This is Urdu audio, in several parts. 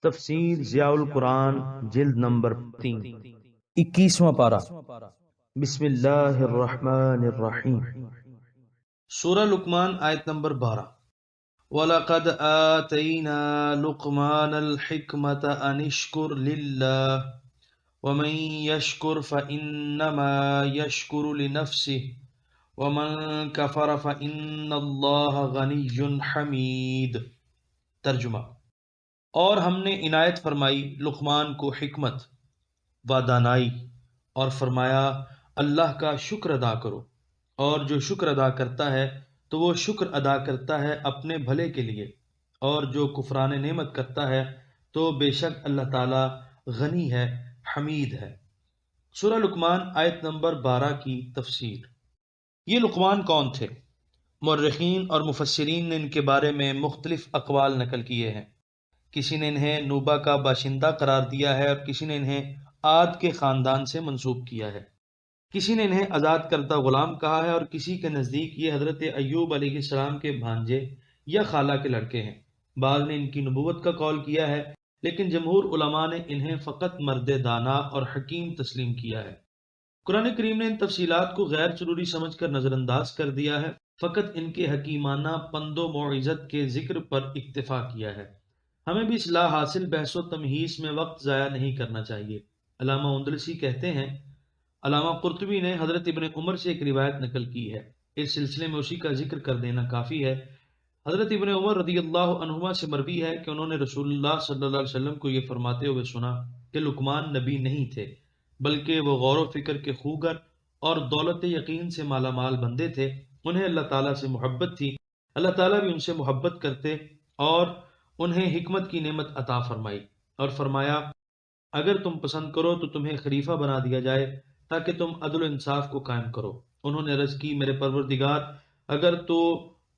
تفسیر ضیاء القرآن جلد نمبر 3 21واں پارہ۔ بسم اللہ الرحمن الرحیم۔ سورہ لقمان آیت نمبر 12۔ وَلَقَدْ آتَيْنَا لُقْمَانَ الْحِكْمَةَ أَنِ اشْكُرْ لِلَّهِ وَمَنْ يَشْكُرْ فَإِنَّمَا يَشْكُرُ لِنَفْسِهِ وَمَنْ كَفَرَ فَإِنَّ اللَّهَ غَنِيٌّ حَمِيدٌ۔ ترجمہ: اور ہم نے عنایت فرمائی لقمان کو حکمت و دانائی، اور فرمایا اللہ کا شکر ادا کرو، اور جو شکر ادا کرتا ہے تو وہ شکر ادا کرتا ہے اپنے بھلے کے لیے، اور جو کفران نعمت کرتا ہے تو بے شک اللہ تعالی غنی ہے، حمید ہے۔ سورہ لقمان آیت نمبر 12 کی تفسیر۔ یہ لقمان کون تھے؟ مورخین اور مفسرین نے ان کے بارے میں مختلف اقوال نقل کیے ہیں۔ کسی نے انہیں نوبہ کا باشندہ قرار دیا ہے، اور کسی نے انہیں عاد کے خاندان سے منسوب کیا ہے۔ کسی نے انہیں آزاد کردہ غلام کہا ہے، اور کسی کے نزدیک یہ حضرت ایوب علیہ السلام کے بھانجے یا خالہ کے لڑکے ہیں۔ بعض نے ان کی نبوت کا قول کیا ہے، لیکن جمہور علماء نے انہیں فقط مرد دانا اور حکیم تسلیم کیا ہے۔ قرآن کریم نے ان تفصیلات کو غیر ضروری سمجھ کر نظر انداز کر دیا ہے، فقط ان کے حکیمانہ پند و موعظت کے ذکر پر اکتفا کیا ہے۔ ہمیں بھی اصلاح حاصل بحث و تمہیس میں وقت ضائع نہیں کرنا چاہیے۔ علامہ اندلسی کہتے ہیں، علامہ قرطبی نے حضرت ابن عمر سے ایک روایت نقل کی ہے، اس سلسلے میں اسی کا ذکر کر دینا کافی ہے۔ حضرت ابن عمر رضی اللہ عنہما سے مروی ہے کہ انہوں نے رسول اللہ صلی اللہ علیہ وسلم کو یہ فرماتے ہوئے سنا کہ لقمان نبی نہیں تھے، بلکہ وہ غور و فکر کے خوگر اور دولت یقین سے مالا مال بندے تھے۔ انہیں اللہ تعالیٰ سے محبت تھی، اللہ تعالیٰ بھی ان سے محبت کرتے، اور انہیں حکمت کی نعمت عطا فرمائی، اور فرمایا اگر تم پسند کرو تو تمہیں خلیفہ بنا دیا جائے تاکہ تم عدل و انصاف کو قائم کرو۔ انہوں نے عرض کی، میرے پروردگار، اگر تو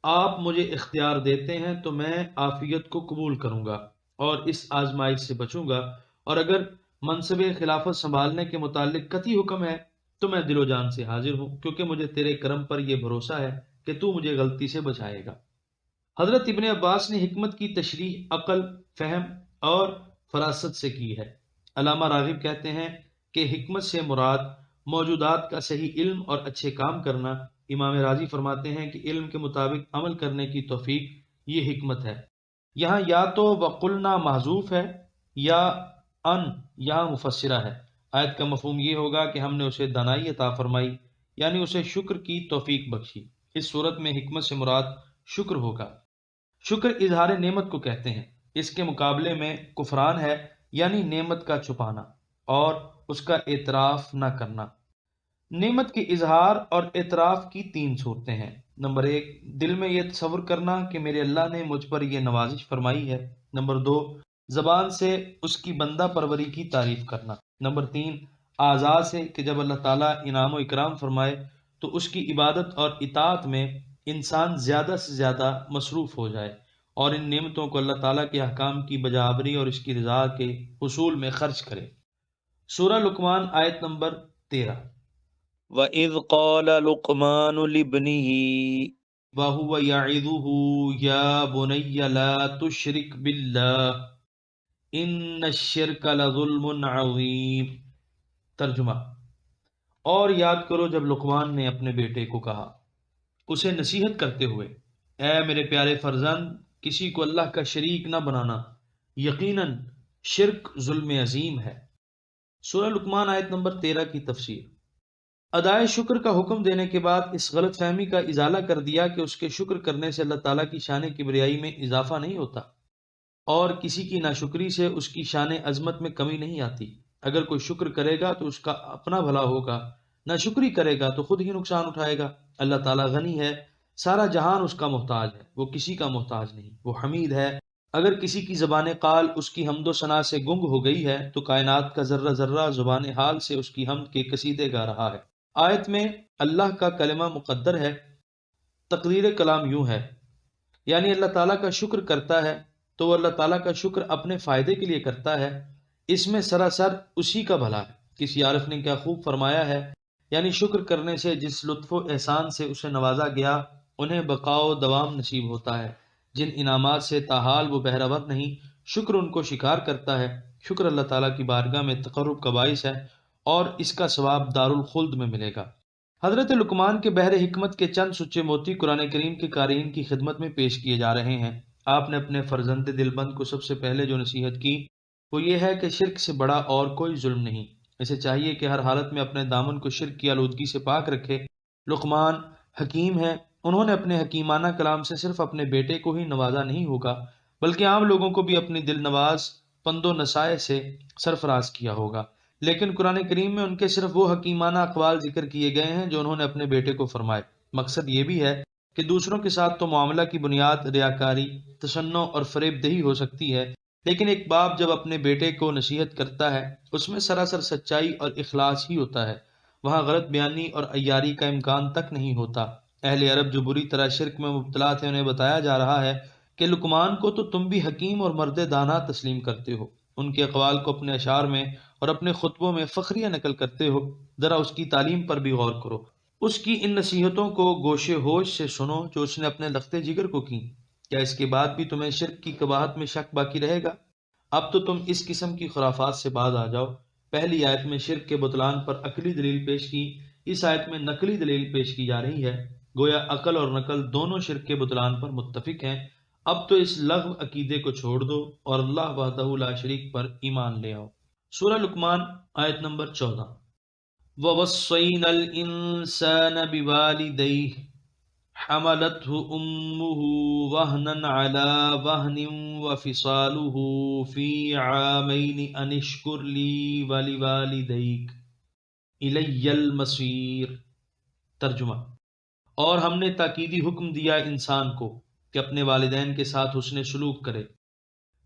آپ مجھے اختیار دیتے ہیں تو میں عافیت کو قبول کروں گا اور اس آزمائش سے بچوں گا، اور اگر منصب خلافت سنبھالنے کے متعلق قطعی حکم ہے تو میں دل و جان سے حاضر ہوں، کیونکہ مجھے تیرے کرم پر یہ بھروسہ ہے کہ تو مجھے غلطی سے بچائے گا۔ حضرت ابن عباس نے حکمت کی تشریح عقل، فہم اور فراست سے کی ہے۔ علامہ راغب کہتے ہیں کہ حکمت سے مراد موجودات کا صحیح علم اور اچھے کام کرنا۔ امام راضی فرماتے ہیں کہ علم کے مطابق عمل کرنے کی توفیق یہ حکمت ہے۔ یہاں یا تو وقلنا محذوف ہے یا ان یہاں مفسرہ ہے۔ آیت کا مفہوم یہ ہوگا کہ ہم نے اسے دانائی عطا فرمائی، یعنی اسے شکر کی توفیق بخشی۔ اس صورت میں حکمت سے مراد شکر ہوگا۔ شکر اظہار نعمت کو کہتے ہیں، اس کے مقابلے میں کفران ہے، یعنی نعمت کا چھپانا اور اس کا اعتراف نہ کرنا۔ نعمت کے اظہار اور اعتراف کی 3 صورتیں ہیں۔ نمبر 1، دل میں یہ تصور کرنا کہ میرے اللہ نے مجھ پر یہ نوازش فرمائی ہے۔ نمبر 2، زبان سے اس کی بندہ پروری کی تعریف کرنا۔ نمبر 3، اعضاء سے کہ جب اللہ تعالیٰ انعام و اکرام فرمائے تو اس کی عبادت اور اطاعت میں انسان زیادہ سے زیادہ مصروف ہو جائے، اور ان نعمتوں کو اللہ تعالیٰ کے احکام کی بجاوری اور اس کی رضا کے حصول میں خرچ کرے۔ سورہ لقمان آیت نمبر 13۔ وَإِذْ قَالَ لُقْمَانُ لِابْنِهِ وَهُوَ يَعِظُهُ يَا بُنَيَّ لَا تُشْرِكْ بِاللَّهِ إِنَّ الشِّرْكَ لَظُلْمٌ عَظِيمٌ۔ ترجمہ: اور یاد کرو جب لقمان نے اپنے بیٹے کو کہا، اسے نصیحت کرتے ہوئے، اے میرے پیارے فرزند، کسی کو اللہ کا شریک نہ بنانا، یقیناً شرک ظلم عظیم ہے۔ سورہ لقمان آیت نمبر 13 کی تفسیر۔ ادائے شکر کا حکم دینے کے بعد اس غلط فہمی کا ازالہ کر دیا کہ اس کے شکر کرنے سے اللہ تعالیٰ کی شان کبریائی میں اضافہ نہیں ہوتا، اور کسی کی ناشکری سے اس کی شان عظمت میں کمی نہیں آتی۔ اگر کوئی شکر کرے گا تو اس کا اپنا بھلا ہوگا، ناشکری کرے گا تو خود ہی نقصان اٹھائے گا۔ اللہ تعالیٰ غنی ہے، سارا جہان اس کا محتاج ہے، وہ کسی کا محتاج نہیں، وہ حمید ہے۔ اگر کسی کی زبان قال اس کی حمد و ثنا سے گنگ ہو گئی ہے تو کائنات کا ذرہ ذرہ زبان حال سے اس کی حمد کے قصیدے گا رہا ہے۔ آیت میں اللہ کا کلمہ مقدر ہے۔ تقدیر کلام یوں ہے، یعنی اللہ تعالیٰ کا شکر کرتا ہے تو وہ اللہ تعالیٰ کا شکر اپنے فائدے کے لیے کرتا ہے، اس میں سراسر اسی کا بھلا ہے۔ کسی عارف نے کیا خوب فرمایا ہے، یعنی شکر کرنے سے جس لطف و احسان سے اسے نوازا گیا انہیں بقا و دوام نصیب ہوتا ہے، جن انعامات سے تاحال وہ بہرہ ور نہیں، شکر ان کو شکار کرتا ہے۔ شکر اللہ تعالیٰ کی بارگاہ میں تقرب کا باعث ہے اور اس کا ثواب دارالخلد میں ملے گا۔ حضرت لقمان کے بحر حکمت کے چند سچے موتی قرآن کریم کے قارئین کی خدمت میں پیش کیے جا رہے ہیں۔ آپ نے اپنے فرزند دلبند کو سب سے پہلے جو نصیحت کی وہ یہ ہے کہ شرک سے بڑا اور کوئی ظلم نہیں، اسے چاہیے کہ ہر حالت میں اپنے دامن کو شرک کی آلودگی سے پاک رکھے۔ لقمان حکیم ہے، انہوں نے اپنے حکیمانہ کلام سے صرف اپنے بیٹے کو ہی نوازا نہیں ہوگا بلکہ عام لوگوں کو بھی اپنی دل نواز پند و نصائح سے سرفراز کیا ہوگا۔ لیکن قرآن کریم میں ان کے صرف وہ حکیمانہ اقوال ذکر کیے گئے ہیں جو انہوں نے اپنے بیٹے کو فرمائے۔ مقصد یہ بھی ہے کہ دوسروں کے ساتھ تو معاملہ کی بنیاد ریاکاری، تشنع اور فریب دہی ہو سکتی ہے، لیکن ایک باپ جب اپنے بیٹے کو نصیحت کرتا ہے اس میں سراسر سچائی اور اخلاص ہی ہوتا ہے، وہاں غلط بیانی اور عیاری کا امکان تک نہیں ہوتا۔ اہل عرب جو بری طرح شرک میں مبتلا تھے انہیں بتایا جا رہا ہے کہ لقمان کو تو تم بھی حکیم اور مرد دانا تسلیم کرتے ہو، ان کے اقوال کو اپنے اشعار میں اور اپنے خطبوں میں فخریہ نقل کرتے ہو، ذرا اس کی تعلیم پر بھی غور کرو، اس کی ان نصیحتوں کو گوش ہوش سے سنو جو اس نے اپنے لخت جگر کو کی۔ کیا اس کے بعد بھی تمہیں شرک کی قباحت میں شک باقی رہے گا؟ اب تو تم اس قسم کی خرافات سے باز آ جاؤ۔ پہلی آیت میں شرک کے بطلان پر عقلی دلیل پیش کی، اس آیت میں نقلی دلیل پیش کی جا رہی ہے، گویا عقل اور نقل دونوں شرک کے بطلان پر متفق ہیں۔ اب تو اس لغو عقیدے کو چھوڑ دو اور اللہ وحدہ لا شریک پر ایمان لے آؤ۔ سورہ لقمان آیت نمبر 14۔ وَوَصَّيْنَا الْإِنسَانَ بِوَالِدَيْهِ حَمَلَتْهُ أُمُّهُ وَهْنًا عَلَى وَهْنٍ وَفِصَالُهُ فِي عَامَيْنِ أَنِ اشْكُرْ لِي وَلِوَالِدَيْكَ إِلَيَّ الْمَصِيرُ۔ ترجمہ: اور ہم نے تاکیدی حکم دیا انسان کو کہ اپنے والدین کے ساتھ حسن سلوک کرے۔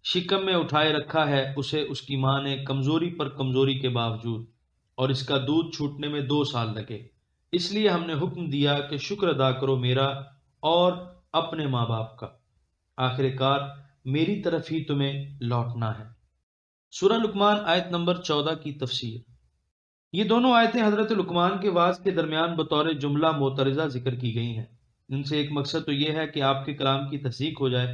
شکم میں اٹھائے رکھا ہے اسے اس کی ماں نے کمزوری پر کمزوری کے باوجود، اور اس کا دودھ چھوٹنے میں 2 سال لگے، اس لیے ہم نے حکم دیا کہ شکر ادا کرو میرا اور اپنے ماں باپ کا، آخر کار میری طرف ہی تمہیں لوٹنا ہے۔ سورہ لقمان آیت نمبر 14 کی تفسیر۔ یہ دونوں آیتیں حضرت لقمان کے وعظ کے درمیان بطور جملہ معترضہ ذکر کی گئی ہیں۔ ان سے ایک مقصد تو یہ ہے کہ آپ کے کلام کی تصدیق ہو جائے،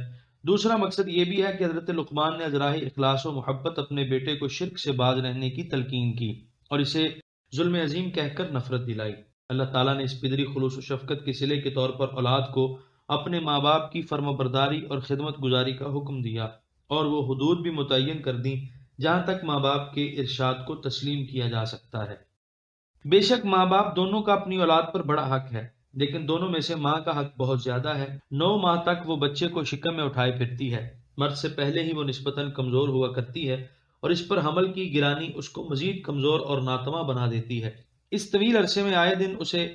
دوسرا مقصد یہ بھی ہے کہ حضرت لقمان نے ازراہ اخلاص و محبت اپنے بیٹے کو شرک سے باز رہنے کی تلقین کی اور اسے ظلم عظیم کہہ کر نفرت دلائی۔ اللہ تعالیٰ نے اس پدری خلوص و شفقت کے صلے کے طور پر اولاد کو اپنے ماں باپ کی فرما برداری اور خدمت گزاری کا حکم دیا، اور وہ حدود بھی متعین کر دیں جہاں تک ماں باپ کے ارشاد کو تسلیم کیا جا سکتا ہے۔ بے شک ماں باپ دونوں کا اپنی اولاد پر بڑا حق ہے، لیکن دونوں میں سے ماں کا حق بہت زیادہ ہے۔ 9 ماہ تک وہ بچے کو شکم میں اٹھائے پھرتی ہے، مرد سے پہلے ہی وہ نسبتاً کمزور ہوا کرتی ہے، اور اس پر حمل کی گرانی اس کو مزید کمزور اور ناتواں بنا دیتی ہے۔ اس طویل عرصے میں آئے دن اسے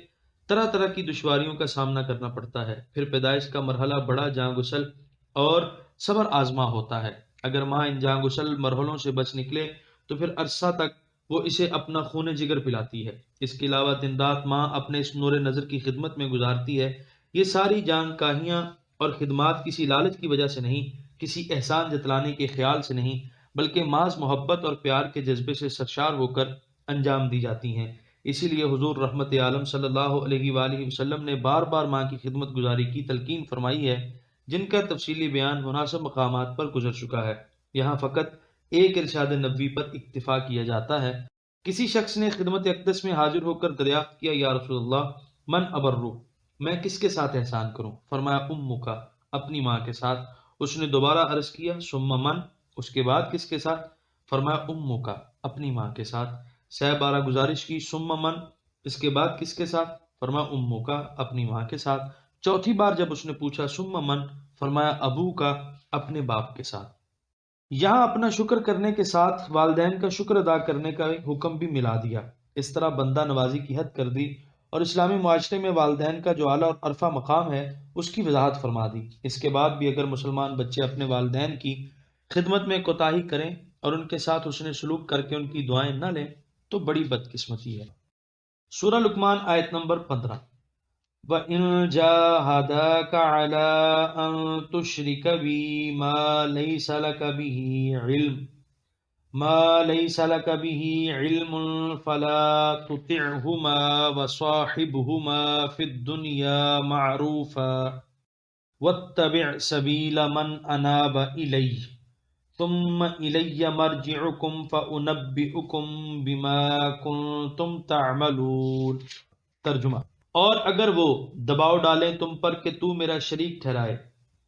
طرح طرح کی دشواریوں کا سامنا کرنا پڑتا ہے۔ پھر پیدائش کا مرحلہ بڑا جاں گسل اور صبر آزما ہوتا ہے۔ اگر ماں ان جاں گسل مرحلوں سے بچ نکلے تو پھر عرصہ تک وہ اسے اپنا خون جگر پلاتی ہے۔ اس کے علاوہ دن رات ماں اپنے اس نور نظر کی خدمت میں گزارتی ہے۔ یہ ساری جان کاہیاں اور خدمات کسی لالچ کی وجہ سے نہیں، کسی احسان جتلانے کے خیال سے نہیں، بلکہ محض محبت اور پیار کے جذبے سے سرشار ہو کر انجام دی جاتی ہیں۔ اسی لیے حضور رحمت عالم صلی اللہ علیہ وآلہ وسلم نے بار بار ماں کی خدمت گزاری کی تلقین فرمائی ہے، جن کا تفصیلی بیان مناسب مقامات پر گزر چکا ہے۔ یہاں فقط ایک ارشاد نبوی پر اکتفا کیا جاتا ہے۔ کسی شخص نے خدمت اقدس میں حاضر ہو کر دریافت کیا، یا رسول اللہ من ابرو، میں کس کے ساتھ احسان کروں؟ فرمایا امک، اپنی ماں کے ساتھ۔ اس نے دوبارہ عرض کیا ثم من، اس کے بعد کس کے ساتھ؟ فرمایا امک، اپنی ماں کے ساتھ۔ سہ بارہ گزارش کی ثم من، اس کے بعد کس کے ساتھ؟ فرمایا امک، اپنی ماں کے ساتھ۔ چوتھی بار جب اس نے پوچھا ثم من، فرمایا ابو کا، اپنے باپ کے ساتھ۔ یہاں اپنا شکر کرنے کے ساتھ والدین کا شکر ادا کرنے کا حکم بھی ملا دیا۔ اس طرح بندہ نوازی کی حد کر دی اور اسلامی معاشرے میں والدین کا جو اعلیٰ اور عرفہ مقام ہے اس کی وضاحت فرما دی۔ اس کے بعد بھی اگر مسلمان بچے اپنے والدین کی خدمت میں کوتاہی کریں اور ان کے ساتھ حسن سلوک کر کے ان کی دعائیں نہ لیں تو بڑی بدقسمتی ہے۔ سورہ لقمان آیت نمبر 15۔ وَإِن جَاهَدَاكَ عَلَىٰ أَن تُشْرِكَ بِي مَا لَيْسَ لَكَ بِهِ عِلْمٌ فَلَا تُطِعْهُمَا وَصَاحِبْهُمَا فِي الدُّنْيَا مَعْرُوفًا وَاتَّبِعْ سَبِيلَ مَنْ أَنَابَ إِلَيَّ ثم الی مرجعکم فانبئکم بما کنتم تعملون۔ ترجمہ: اور اگر وہ دباؤ ڈالیں تم پر کہ تو میرا شریک ٹھہرائے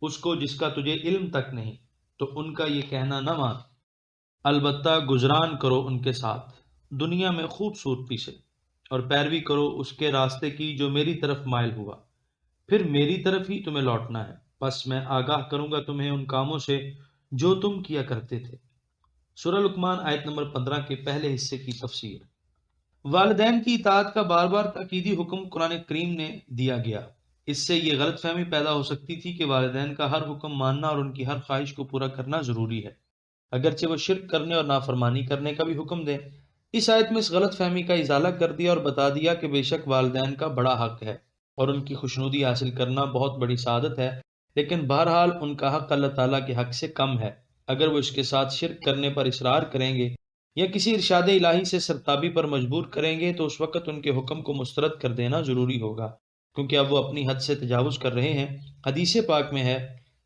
اس کو جس کا تجھے علم تک نہیں، تو ان کا یہ کہنا نہ مان، البتہ گزران کرو ان کے ساتھ دنیا میں خوبصورتی سے، اور پیروی کرو اس کے راستے کی جو میری طرف مائل ہوا، پھر میری طرف ہی تمہیں لوٹنا ہے، پس میں آگاہ کروں گا تمہیں ان کاموں سے جو تم کیا کرتے تھے۔ سورہ لقمان آیت نمبر 15 کے پہلے حصے کی تفسیر۔ والدین کی اطاعت کا بار بار تاکیدی حکم قرآن کریم نے دیا گیا۔ اس سے یہ غلط فہمی پیدا ہو سکتی تھی کہ والدین کا ہر حکم ماننا اور ان کی ہر خواہش کو پورا کرنا ضروری ہے، اگرچہ وہ شرک کرنے اور نافرمانی کرنے کا بھی حکم دیں۔ اس آیت میں اس غلط فہمی کا ازالہ کر دیا اور بتا دیا کہ بے شک والدین کا بڑا حق ہے اور ان کی خوشنودی حاصل کرنا بہت بڑی سعادت ہے، لیکن بہرحال ان کا حق اللہ تعالیٰ کے حق سے کم ہے۔ اگر وہ اس کے ساتھ شرک کرنے پر اصرار کریں گے یا کسی ارشاد الہی سے سرتابی پر مجبور کریں گے تو اس وقت ان کے حکم کو مسترد کر دینا ضروری ہوگا، کیونکہ اب وہ اپنی حد سے تجاوز کر رہے ہیں۔ حدیث پاک میں ہے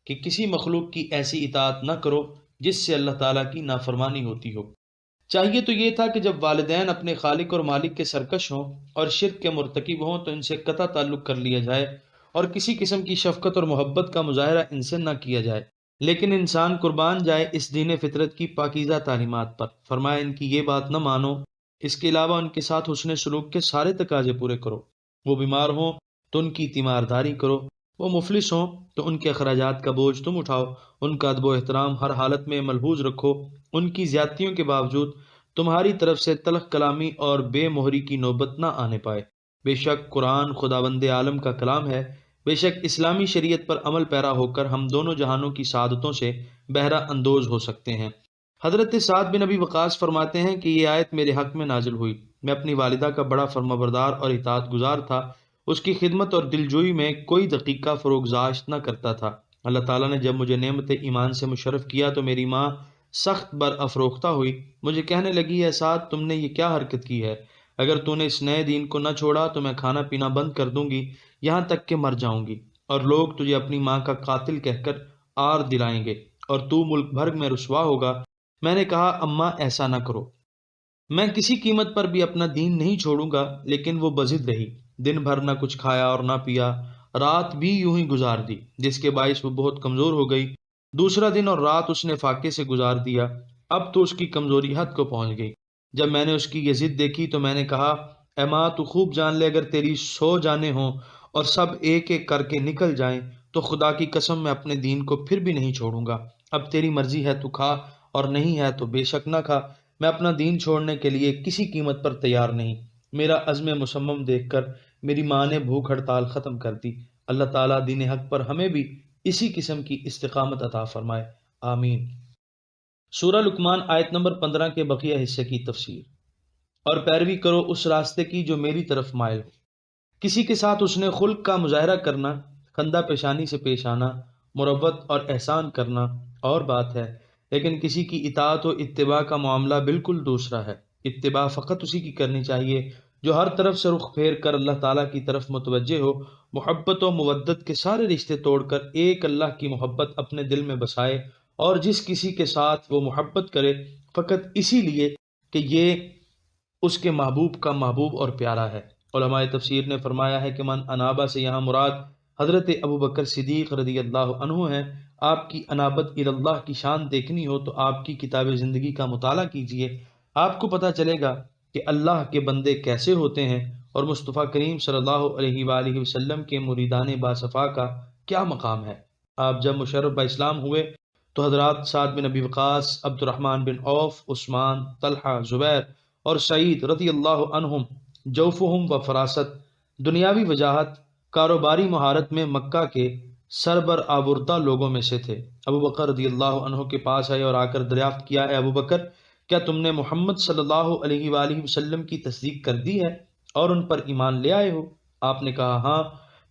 کہ کسی مخلوق کی ایسی اطاعت نہ کرو جس سے اللہ تعالیٰ کی نافرمانی ہوتی ہو۔ چاہیے تو یہ تھا کہ جب والدین اپنے خالق اور مالک کے سرکش ہوں اور شرک کے مرتکب ہوں تو ان سے قطع تعلق کر لیا جائے اور کسی قسم کی شفقت اور محبت کا مظاہرہ ان سے نہ کیا جائے، لیکن انسان قربان جائے اس دین فطرت کی پاکیزہ تعلیمات پر۔ فرمایا ان کی یہ بات نہ مانو، اس کے علاوہ ان کے ساتھ حسن سلوک کے سارے تقاضے پورے کرو۔ وہ بیمار ہوں تو ان کی تیمارداری کرو، وہ مفلس ہوں تو ان کے اخراجات کا بوجھ تم اٹھاؤ، ان کا ادب و احترام ہر حالت میں ملحوظ رکھو، ان کی زیادتیوں کے باوجود تمہاری طرف سے تلخ کلامی اور بے مہری کی نوبت نہ آنے پائے۔ بے شک قرآن خداوند عالم کا کلام ہے، بے شک اسلامی شریعت پر عمل پیرا ہو کر ہم دونوں جہانوں کی سعادتوں سے بہرہ اندوز ہو سکتے ہیں۔ حضرت سعد بن ابی وقاص فرماتے ہیں کہ یہ آیت میرے حق میں نازل ہوئی، میں اپنی والدہ کا بڑا فرمانبردار اور اطاعت گزار تھا، اس کی خدمت اور دلجوئی میں کوئی دقیقہ فروگزاشت نہ کرتا تھا۔ اللہ تعالیٰ نے جب مجھے نعمت ایمان سے مشرف کیا تو میری ماں سخت بر افروختہ ہوئی، مجھے کہنے لگی اے سعد تم نے یہ کیا حرکت کی ہے؟ اگر تو نے اس نئے دین کو نہ چھوڑا تو میں کھانا پینا بند کر دوں گی یہاں تک کہ مر جاؤں گی، اور لوگ تجھے اپنی ماں کا قاتل کہہ کر آر دلائیں گے اور تو ملک بھر میں رسوا ہوگا۔ میں نے کہا اماں ایسا نہ کرو، میں کسی قیمت پر بھی اپنا دین نہیں چھوڑوں گا، لیکن وہ بضد رہی، دن بھر نہ کچھ کھایا اور نہ پیا، رات بھی یوں ہی گزار دی، جس کے باعث وہ بہت کمزور ہو گئی۔ دوسرا دن اور رات اس نے فاقے سے گزار دیا، اب تو اس کی کمزوری حد کو پہنچ گئی۔ جب میں نے اس کی یہ ضد دیکھی تو میں نے کہا اے ماں تو خوب جان لے اگر تیری 100 جانیں ہوں اور سب ایک ایک کر کے نکل جائیں تو خدا کی قسم میں اپنے دین کو پھر بھی نہیں چھوڑوں گا۔ اب تیری مرضی ہے تو کھا اور نہیں ہے تو بے شک نہ کھا، میں اپنا دین چھوڑنے کے لیے کسی قیمت پر تیار نہیں۔ میرا عزم مصمم دیکھ کر میری ماں نے بھوک ہڑتال ختم کر دی۔ اللہ تعالیٰ دین حق پر ہمیں بھی اسی قسم کی استقامت عطا فرمائے، آمین۔ سورہ لقمان آیت نمبر 15 کے بقیہ حصے کی تفسیر۔ اور پیروی کرو اس راستے کی جو میری طرف مائل ہو۔ کسی کے ساتھ اس نے خلق کا مظاہرہ کرنا، خندہ پیشانی سے پیش آنا، مروت اور احسان کرنا اور بات ہے، لیکن کسی کی اطاعت و اتباع کا معاملہ بالکل دوسرا ہے۔ اتباع فقط اسی کی کرنی چاہیے جو ہر طرف سے رخ پھیر کر اللہ تعالیٰ کی طرف متوجہ ہو، محبت و مودت کے سارے رشتے توڑ کر ایک اللہ کی محبت اپنے دل میں بسائے، اور جس کسی کے ساتھ وہ محبت کرے فقط اسی لیے کہ یہ اس کے محبوب کا محبوب اور پیارا ہے۔ علماء تفسیر نے فرمایا ہے کہ من انابہ سے یہاں مراد حضرت ابوبکر صدیق رضی اللہ عنہ ہیں۔ آپ کی انابت اللہ کی شان دیکھنی ہو تو آپ کی کتاب زندگی کا مطالعہ کیجئے، آپ کو پتہ چلے گا کہ اللہ کے بندے کیسے ہوتے ہیں اور مصطفیٰ کریم صلی اللہ علیہ وآلہ وسلم کے مریدان باصفا کا کیا مقام ہے۔ آپ جب مشرف اسلام ہوئے تو حضرات سعد بن ابی وقاص، عبد الرحمن بن عوف، عثمان، طلحہ، زبیر اور سعید رضی اللہ عنہم جوفہم و فراست، دنیاوی وجاہت، کاروباری مہارت میں مکہ کے سربر آوردہ لوگوں میں سے تھے۔ ابو بکر رضی اللہ عنہ کے پاس آئے اور آ کر دریافت کیا اے ابو بکر کیا تم نے محمد صلی اللہ علیہ وآلہ وسلم کی تصدیق کر دی ہے اور ان پر ایمان لے آئے ہو؟ آپ نے کہا ہاں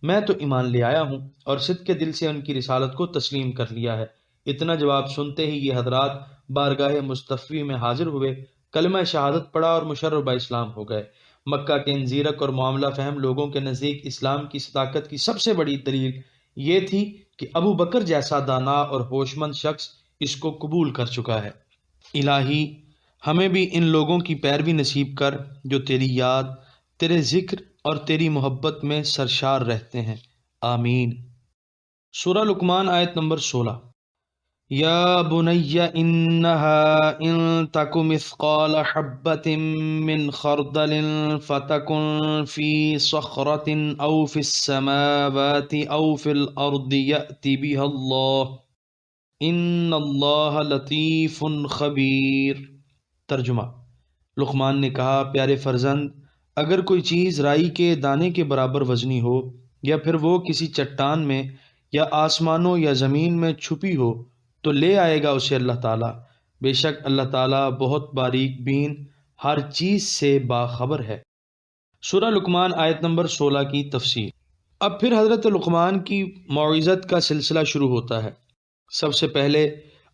میں تو ایمان لے آیا ہوں اور صدق کے دل سے ان کی رسالت کو تسلیم کر لیا ہے۔ اتنا جواب سنتے ہی یہ حضرات بارگاہ مصطفی میں حاضر ہوئے، کلمہ شہادت پڑھا اور مشرف اسلام ہو گئے۔ مکہ کے ان زیرک اور معاملہ فہم لوگوں کے نزدیک اسلام کی صداقت کی سب سے بڑی دلیل یہ تھی کہ ابو بکر جیسا دانا اور ہوش مند شخص اس کو قبول کر چکا ہے۔ الہی ہمیں بھی ان لوگوں کی پیروی نصیب کر جو تیری یاد، تیرے ذکر اور تیری محبت میں سرشار رہتے ہیں، آمین۔ سورہ لقمان آیت نمبر 16۔ یا بنی انہا ان تک مثقال حبۃ من خردل فتکن فی صخرۃ او فی السماوات او فی الارض یأت بها اللہ ان اللہ لطیف خبیر۔ ترجمہ: لقمان نے کہا، پیارے فرزند، اگر کوئی چیز رائی کے دانے کے برابر وزنی ہو، یا پھر وہ کسی چٹان میں یا آسمانوں یا زمین میں چھپی ہو تو لے آئے گا اسے اللہ تعالیٰ۔ بے شک اللہ تعالیٰ بہت باریک بین، ہر چیز سے باخبر ہے۔ سورہ لقمان آیت نمبر 16 کی تفسیر۔ اب پھر حضرت لقمان کی موعظت کا سلسلہ شروع ہوتا ہے۔ سب سے پہلے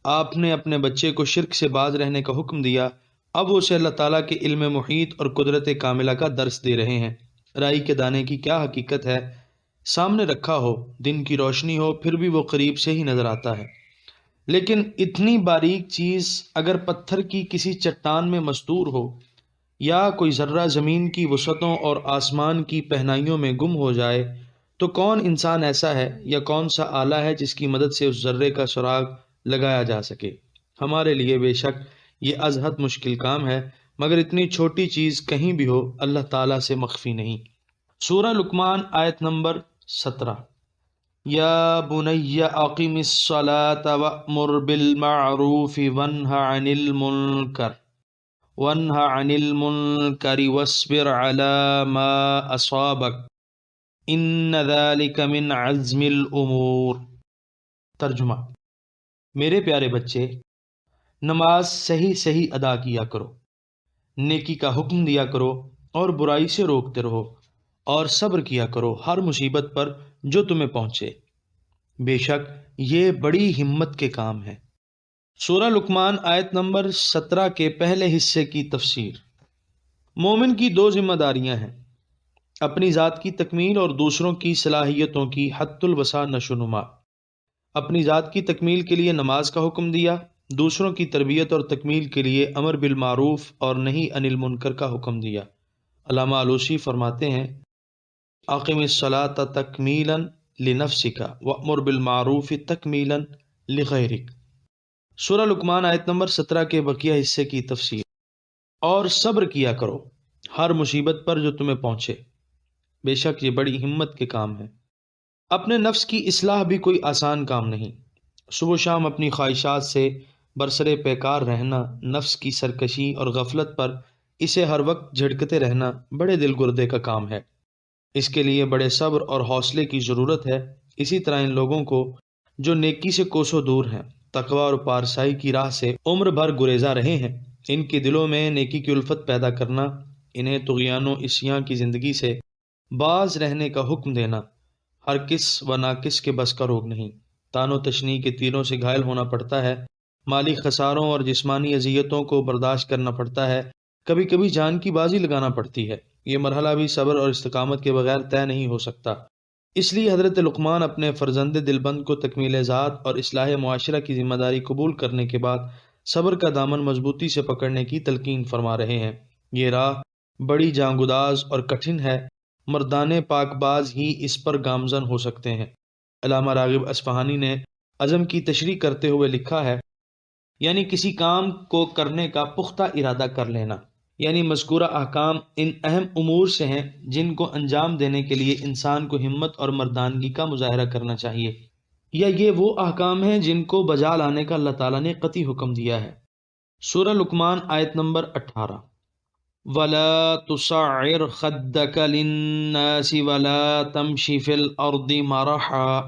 آپ نے اپنے بچے کو شرک سے باز رہنے کا حکم دیا، اب وہ اسے اللہ تعالیٰ کے علم محیط اور قدرت کاملہ کا درس دے رہے ہیں۔ رائی کے دانے کی کیا حقیقت ہے، سامنے رکھا ہو، دن کی روشنی ہو، پھر بھی وہ قریب سے ہی نظر آتا ہے، لیکن اتنی باریک چیز اگر پتھر کی کسی چٹان میں مستور ہو یا کوئی ذرہ زمین کی وسعتوں اور آسمان کی پہنائیوں میں گم ہو جائے تو کون انسان ایسا ہے یا کون سا آلہ ہے جس کی مدد سے اس ذرے کا سراغ لگایا جا سکے؟ ہمارے لیے بے شک یہ ازحد مشکل کام ہے، مگر اتنی چھوٹی چیز کہیں بھی ہو اللہ تعالیٰ سے مخفی نہیں۔ سورہ لقمان آیت نمبر 17۔ یا بنی اقم الصلاۃ وأمر بالمعروف وانہ عن المنکر واصبر علی ما اصابک ان ذلک من عزم الامور۔ ترجمہ: میرے پیارے بچے، نماز صحیح ادا کیا کرو، نیکی کا حکم دیا کرو اور برائی سے روکتے رہو، اور صبر کیا کرو ہر مصیبت پر جو تمہیں پہنچے، بے شک یہ بڑی ہمت کے کام ہے۔ سورہ لقمان آیت نمبر 17 کے پہلے حصے کی تفسیر۔ مومن کی دو ذمہ داریاں ہیں، اپنی ذات کی تکمیل اور دوسروں کی صلاحیتوں کی حد الوسع نشو و نما۔ اپنی ذات کی تکمیل کے لیے نماز کا حکم دیا، دوسروں کی تربیت اور تکمیل کے لیے امر بالمعروف اور نہی عن المنکر کا حکم دیا۔ علامہ آلوسی فرماتے ہیں، اقم الصلاۃ تکمیلا لنفسک وامر بالمعروف تکمیلا لغیرک۔ سورہ لقمان آیت نمبر 17 کے بقیہ حصے کی تفسیر۔ اور صبر کیا کرو ہر مصیبت پر جو تمہیں پہنچے، بے شک یہ بڑی ہمت کے کام ہے۔ اپنے نفس کی اصلاح بھی کوئی آسان کام نہیں۔ صبح و شام اپنی خواہشات سے برسرے پیکار رہنا، نفس کی سرکشی اور غفلت پر اسے ہر وقت جھڑکتے رہنا بڑے دل گردے کا کام ہے۔ اس کے لیے بڑے صبر اور حوصلے کی ضرورت ہے۔ اسی طرح ان لوگوں کو جو نیکی سے کوسوں دور ہیں، تقوی اور پارسائی کی راہ سے عمر بھر گریزاں رہے ہیں، ان کے دلوں میں نیکی کی الفت پیدا کرنا، انہیں طغیان و عصیاں کی زندگی سے باز رہنے کا حکم دینا، ہر کس و ناقص کے بس کا روگ نہیں۔ تان و تشنیع کے تیروں سے گھائل ہونا پڑتا ہے، مالی خساروں اور جسمانی اذیتوں کو برداشت کرنا پڑتا ہے، کبھی کبھی جان کی بازی لگانا پڑتی ہے۔ یہ مرحلہ بھی صبر اور استقامت کے بغیر طے نہیں ہو سکتا۔ اس لیے حضرت لقمان اپنے فرزند دلبند کو تکمیل ذات اور اصلاح معاشرہ کی ذمہ داری قبول کرنے کے بعد صبر کا دامن مضبوطی سے پکڑنے کی تلقین فرما رہے ہیں۔ یہ راہ بڑی جانگداز اور کٹھن ہے، مردان پاک باز ہی اس پر گامزن ہو سکتے ہیں۔ علامہ راغب اصفہانی نے عزم کی تشریح کرتے ہوئے لکھا ہے، یعنی کسی کام کو کرنے کا پختہ ارادہ کر لینا، یعنی مذکورہ احکام ان اہم امور سے ہیں جن کو انجام دینے کے لیے انسان کو ہمت اور مردانگی کا مظاہرہ کرنا چاہیے، یا یہ وہ احکام ہیں جن کو بجا لانے کا اللہ تعالیٰ نے قطعی حکم دیا ہے۔ سورہ لقمان آیت نمبر 18۔ وَلَا تُصَعِّرْ خَدَّكَ لِلنَّاسِ وَلَا تَمْشِ فِي الْأَرْضِ مَرَحًا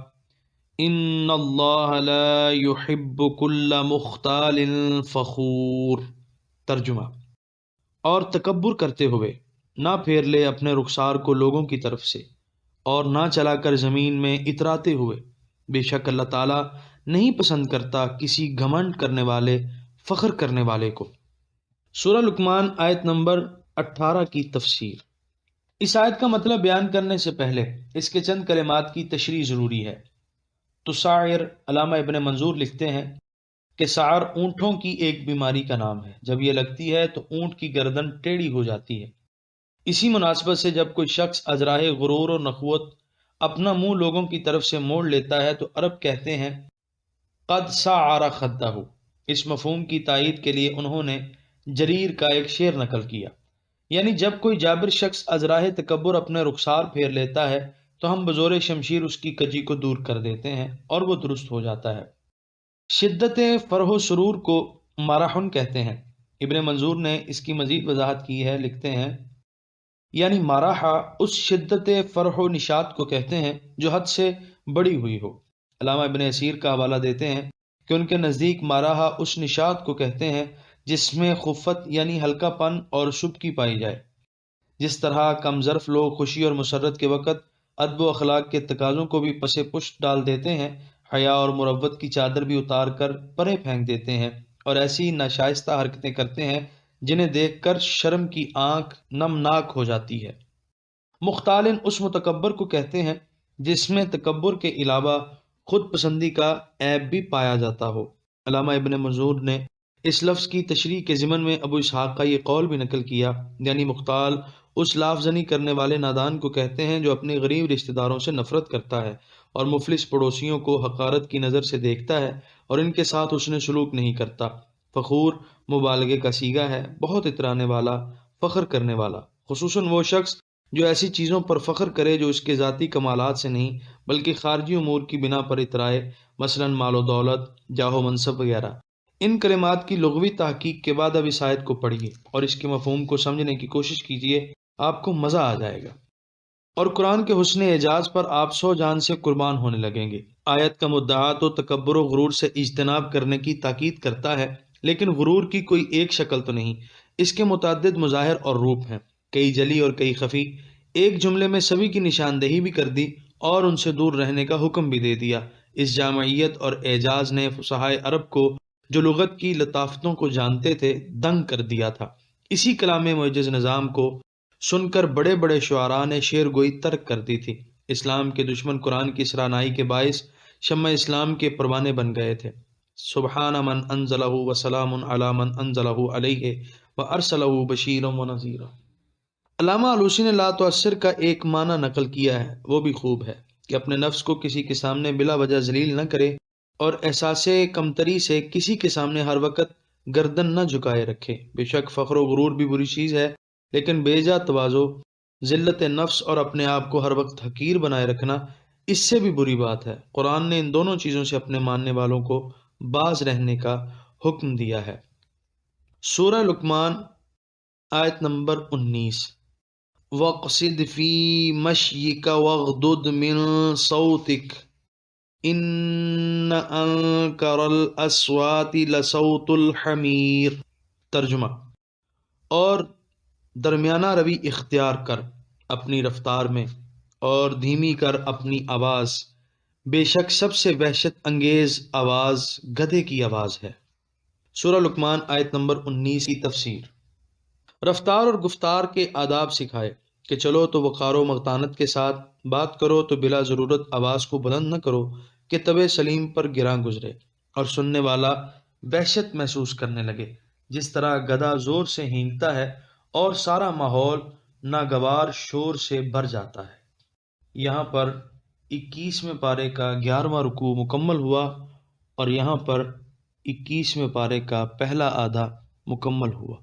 إِنَّ اللَّهَ لَا يُحِبُّ كُلَّ مُخْتَالٍ فَخُورٍ۔ ترجمہ: اور تکبر کرتے ہوئے نہ پھیر لے اپنے رخسار کو لوگوں کی طرف سے، اور نہ چلا کر زمین میں اتراتے ہوئے، بے شک اللہ تعالیٰ نہیں پسند کرتا کسی گھمنڈ کرنے والے، فخر کرنے والے کو۔ سورہ لقمان آیت نمبر 18 کی تفسیر۔ اس آیت کا مطلب بیان کرنے سے پہلے اس کے چند کلمات کی تشریح ضروری ہے۔ تسعر، علامہ ابن منظور لکھتے ہیں کہ سعر اونٹوں کی ایک بیماری کا نام ہے، جب یہ لگتی ہے تو اونٹ کی گردن ٹیڑھی ہو جاتی ہے۔ اسی مناسبت سے جب کوئی شخص اجراہ غرور و نخوت اپنا منہ لوگوں کی طرف سے موڑ لیتا ہے تو عرب کہتے ہیں قد سعر خدہ۔ اس مفہوم کی تائید کے لیے انہوں نے جریر کا ایک شعر نقل کیا، یعنی جب کوئی جابر شخص اجراہ تکبر اپنے رخسار پھیر لیتا ہے تو ہم بزور شمشیر اس کی کجی کو دور کر دیتے ہیں اور وہ درست ہو جاتا ہے۔ شدت فرح و سرور کو مرحن کہتے ہیں۔ ابن منظور نے اس کی مزید وضاحت کی ہے، لکھتے ہیں یعنی مراحہ اس شدت فرح و نشاط کو کہتے ہیں جو حد سے بڑی ہوئی ہو۔ علامہ ابن اسیر کا حوالہ دیتے ہیں کہ ان کے نزدیک مراحہ اس نشاط کو کہتے ہیں جس میں خفت یعنی ہلکا پن اور شبکی پائی جائے۔ جس طرح کم ظرف لوگ خوشی اور مسرت کے وقت ادب و اخلاق کے تقاضوں کو بھی پس پشت ڈال دیتے ہیں، حیا اور مروت کی چادر بھی اتار کر پرے پھینک دیتے ہیں اور ایسی ناشائستہ حرکتیں کرتے ہیں جنہیں دیکھ کر شرم کی آنکھ نمناک ہو جاتی ہے۔ مختالن اس متکبر کو کہتے ہیں جس میں تکبر کے علاوہ خود پسندی کا عیب بھی پایا جاتا ہو۔ علامہ ابن منظور نے اس لفظ کی تشریح کے ضمن میں ابو اسحاق کا یہ قول بھی نقل کیا، یعنی مختال اس لافزنی کرنے والے نادان کو کہتے ہیں جو اپنے غریب رشتہ داروں سے نفرت کرتا ہے اور مفلس پڑوسیوں کو حقارت کی نظر سے دیکھتا ہے اور ان کے ساتھ حسن سلوک نہیں کرتا۔ فخور مبالغے کا صیغہ ہے، بہت اترانے والا، فخر کرنے والا، خصوصاً وہ شخص جو ایسی چیزوں پر فخر کرے جو اس کے ذاتی کمالات سے نہیں بلکہ خارجی امور کی بنا پر اترائے، مثلاً مال و دولت، جاہ و منصب وغیرہ۔ ان کلمات کی لغوی تحقیق کے بعد اب اس آیت کو پڑھیے اور اس کے مفہوم کو سمجھنے کی کوشش کیجیے، آپ کو مزہ آ جائے گا اور قرآن کے حسن اعجاز پر آپ سو جان سے قربان ہونے لگیں گے۔ آیت کا مدعا تو تکبر و غرور سے اجتناب کرنے کی تاکید کرتا ہے، لیکن غرور کی کوئی ایک شکل تو نہیں، اس کے متعدد مظاہر اور روپ ہیں، کئی جلی اور کئی خفی۔ ایک جملے میں سبھی کی نشاندہی بھی کر دی اور ان سے دور رہنے کا حکم بھی دے دیا۔ اس جامعیت اور اعجاز نے فصحائے عرب کو جو لغت کی لطافتوں کو جانتے تھے دنگ کر دیا تھا۔ اسی کلام معجز نظام کو سن کر بڑے بڑے شعراء نے شعر گوئی ترک کر دی تھی۔ اسلام کے دشمن قرآن کی سرانائی کے باعث شمع اسلام کے پروانے بن گئے تھے۔ سبحان من انزلہ وسلام علی من انزلہ علیہ وارسلہ بشیرا ونذیرا۔ علامہ آلوسی نے لا تؤثر کا ایک معنی نقل کیا ہے، وہ بھی خوب ہے کہ اپنے نفس کو کسی کے سامنے بلا وجہ ذلیل نہ کرے اور احساس کمتری سے کسی کے سامنے ہر وقت گردن نہ جھکائے رکھے۔ بے شک فخر و غرور بھی بری چیز ہے، لیکن بے جا تواضع، ذلت نفس اور اپنے آپ کو ہر وقت حقیر بنائے رکھنا اس سے بھی بری بات ہے۔ قرآن نے ان دونوں چیزوں سے اپنے ماننے والوں کو باز رہنے کا حکم دیا ہے۔ سورہ لقمان آیت نمبر 19۔ وَاقْصِدْ فِي مَشْيِكَ وَاغْضُضْ مِنْ صَوْتِكَ إِنَّ أَنْكَرَ الْأَصْوَاتِ لَصَوْتُ الْحَمِيرِ۔ ترجمہ: اور درمیانہ روی اختیار کر اپنی رفتار میں اور دھیمی کر اپنی آواز، بے شک سب سے وحشت انگیز آواز گدھے کی آواز ہے۔ سورہ لقمان آیت نمبر 19 کی تفسیر۔ رفتار اور گفتار کے آداب سکھائے کہ چلو تو وقار و متانت کے ساتھ، بات کرو تو بلا ضرورت آواز کو بلند نہ کرو کہ طبع سلیم پر گراں گزرے اور سننے والا وحشت محسوس کرنے لگے، جس طرح گدھا زور سے ہینکتا ہے اور سارا ماحول ناگوار شور سے بھر جاتا ہے۔ یہاں پر 21ویں پارے کا 11واں رکوع مکمل ہوا اور یہاں پر 21ویں پارے کا پہلا آدھا مکمل ہوا۔